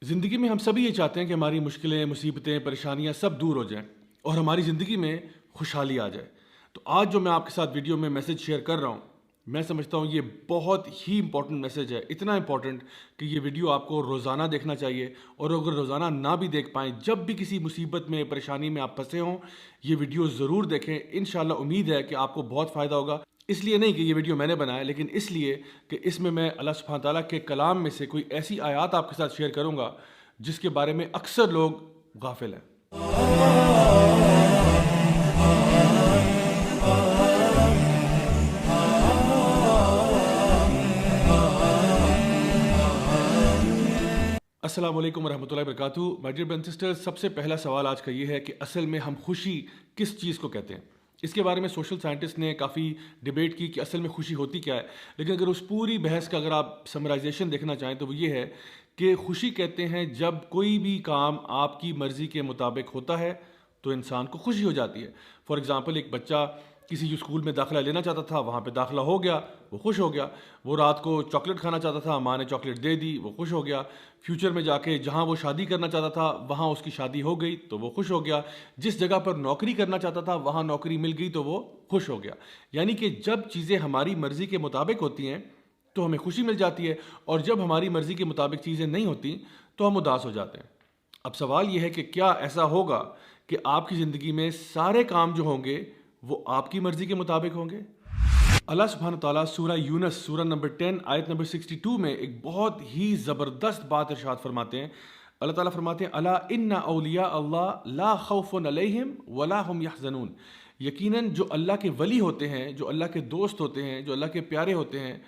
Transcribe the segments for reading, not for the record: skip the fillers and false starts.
ज़िंदगी में हम सभी ये चाहते हैं कि हमारी मुश्किलें, मुसीबतें, परेशानियाँ सब दूर हो जाएँ और हमारी ज़िंदगी में खुशहाली आ जाए। तो आज जो मैं आपके साथ वीडियो में मैसेज शेयर कर रहा हूँ, मैं समझता हूँ ये बहुत ही इम्पोर्टेंट मैसेज है। इतना इम्पोर्टेंट कि ये वीडियो आपको रोज़ाना देखना चाहिए, और अगर रोज़ाना ना भी देख पाएँ, जब भी किसी मुसीबत में, परेशानी में आप फंसे हों, ये वीडियो ज़रूर देखें। इंशाल्लाह उम्मीद है कि आपको बहुत फ़ायदा होगा। इसलिए नहीं कि ये वीडियो मैंने बनाया, लेकिन इसलिए कि इसमें मैं अल्लाह सुब्हान ताला के कलाम में से कोई ऐसी आयत आपके साथ शेयर करूँगा जिसके बारे में अक्सर लोग गाफिल हैं। अस्सलाम वालेकुम वरहमतुल्लाहि वबरकातुहू। My dear brothers and sisters, सबसे पहला सवाल आज का ये है कि असल में हम खुशी किस चीज़ को कहते हैं। इसके बारे में सोशल साइंटिस्ट ने काफ़ी डिबेट की कि असल में खुशी होती क्या है। लेकिन अगर उस पूरी बहस का अगर आप समराइजेशन देखना चाहें तो वो ये है कि खुशी कहते हैं जब कोई भी काम आपकी मर्ज़ी के मुताबिक होता है तो इंसान को खुशी हो जाती है। फॉर एग्ज़ाम्पल, एक बच्चा किसी जो स्कूल में दाखिला लेना चाहता था, वहाँ पे दाखिला हो गया, वो खुश हो गया। वो रात को चॉकलेट खाना चाहता था, माँ ने चॉकलेट दे दी, वो खुश हो गया। फ्यूचर में जाके जहाँ वो शादी करना चाहता था, वहाँ उसकी शादी हो गई तो वो खुश हो गया। जिस जगह पर नौकरी करना चाहता था, वहाँ नौकरी मिल गई तो वो खुश हो गया। यानी कि जब चीज़ें हमारी मर्ज़ी के मुताबिक होती हैं तो हमें खुशी मिल जाती है, और जब हमारी मर्ज़ी के मुताबिक चीज़ें नहीं होती तो हम उदास हो जाते हैं। अब सवाल यह है कि क्या ऐसा होगा कि आपकी ज़िंदगी में सारे काम जो होंगे वो आपकी मर्ज़ी के मुताबिक होंगे? अल्लाह सुब्हान ताला सूरह यूनस सूरह नंबर 10 आयत नंबर 62 में एक बहुत ही ज़बरदस्त बात इरशाद फरमाते हैं। अल्लाह ताला फरमाते हैं, अला इन्ना औलिया अल्लाह ला खौफुन अलैहिम वला हुम यहज़नून। यकीनन जो अल्लाह के वली होते हैं, जो अल्लाह के दोस्त होते हैं, जो अल्लाह के प्यारे होते हैं,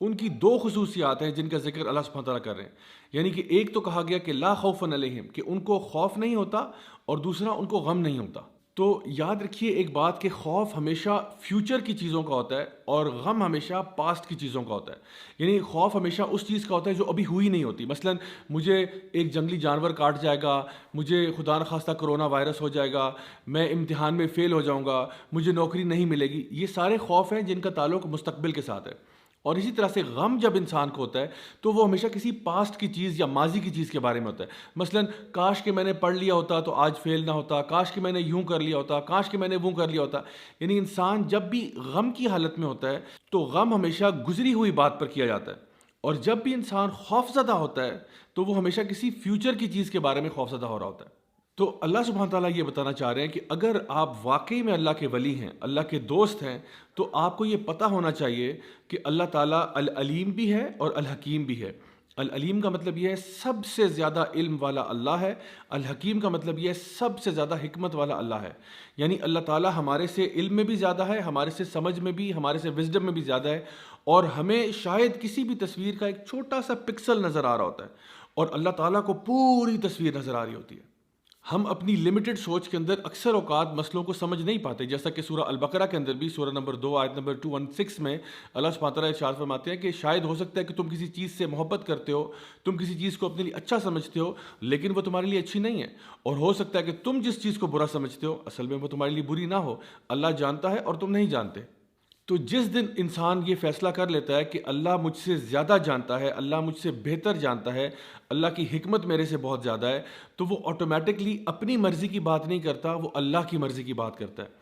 उनकी दो खुसूसियात हैं जिनका जिक्र अल्लाह सुब्हान ताला कर रहे हैं। यानी कि एक तो कहा गया कि ला खौफुन अलैहिम, कि उनको खौफ नहीं होता, और दूसरा उनको गम नहीं होता। तो याद रखिए एक बात कि खौफ हमेशा फ्यूचर की चीज़ों का होता है और गम हमेशा पास्ट की चीज़ों का होता है। यानी खौफ हमेशा उस चीज़ का होता है जो अभी हुई नहीं होती। मसलन मुझे एक जंगली जानवर काट जाएगा, मुझे खुदा न खास्ता कोरोना वायरस हो जाएगा, मैं इम्तिहान में फ़ेल हो जाऊंगा, मुझे नौकरी नहीं मिलेगी। ये सारे खौफ हैं जिनका ताल्लुक मुस्तकबिल के साथ है। और इसी तरह से गम जब इंसान को होता है तो वो हमेशा किसी पास्ट की चीज़ या माजी की चीज़ के बारे में होता है। मसलन काश कि मैंने पढ़ लिया होता तो आज फेल ना होता, काश कि मैंने यूं कर लिया होता, काश कि मैंने वो कर लिया होता। यानी इंसान जब भी गम की हालत में होता है तो गम हमेशा गुजरी हुई बात पर किया जाता है, और जब भी इंसान खौफज़दा होता है तो वो हमेशा किसी फ्यूचर की चीज़ के बारे में खौफज़दा हो रहा होता है। तो अल्लाह सुब्हान ताला ये बताना चाह रहे हैं कि अगर आप वाकई में अल्लाह के वली हैं, अल्लाह के दोस्त हैं, तो आपको ये पता होना चाहिए कि अल्लाह ताला अल अलीम भी है और अल हकीम भी है। अल अलीम का मतलब ये है सबसे ज़्यादा इल्म वाला अल्लाह है। अल हकीम का मतलब ये है सबसे ज़्यादा हिकमत वाला अल्लाह है। यानी अल्लाह ताला हमारे से इल्म में भी ज़्यादा है, हमारे से समझ में भी, हमारे से विजडम में भी ज़्यादा है, और हमें शायद किसी भी तस्वीर का एक छोटा सा पिक्सल नज़र आ रहा होता है, और अल्लाह ताला को पूरी तस्वीर नज़र आ रही होती है। हम अपनी लिमिटेड सोच के अंदर अक्सर औकात मसलों को समझ नहीं पाते, जैसा कि सूरह अल-बकरा के अंदर भी सूरह नंबर 2 आयत नंबर 216 में अल्लाह सुब्हान तआला इरशाद फरमाते हैं कि शायद हो सकता है कि तुम किसी चीज़ से मोहब्बत करते हो, तुम किसी चीज़ को अपने लिए अच्छा समझते हो, लेकिन वो तुम्हारे लिए अच्छी नहीं है। और हो सकता है कि तुम जिस चीज़ को बुरा समझते हो असल में वो तुम्हारे लिए बुरी ना हो। अल्लाह जानता है और तुम नहीं जानते। तो जिस दिन इंसान ये फैसला कर लेता है कि अल्लाह मुझसे ज़्यादा जानता है, अल्लाह मुझसे बेहतर जानता है, अल्लाह की हिकमत मेरे से बहुत ज़्यादा है, तो वो ऑटोमेटिकली अपनी मर्ज़ी की बात नहीं करता, वो अल्लाह की मर्ज़ी की बात करता है।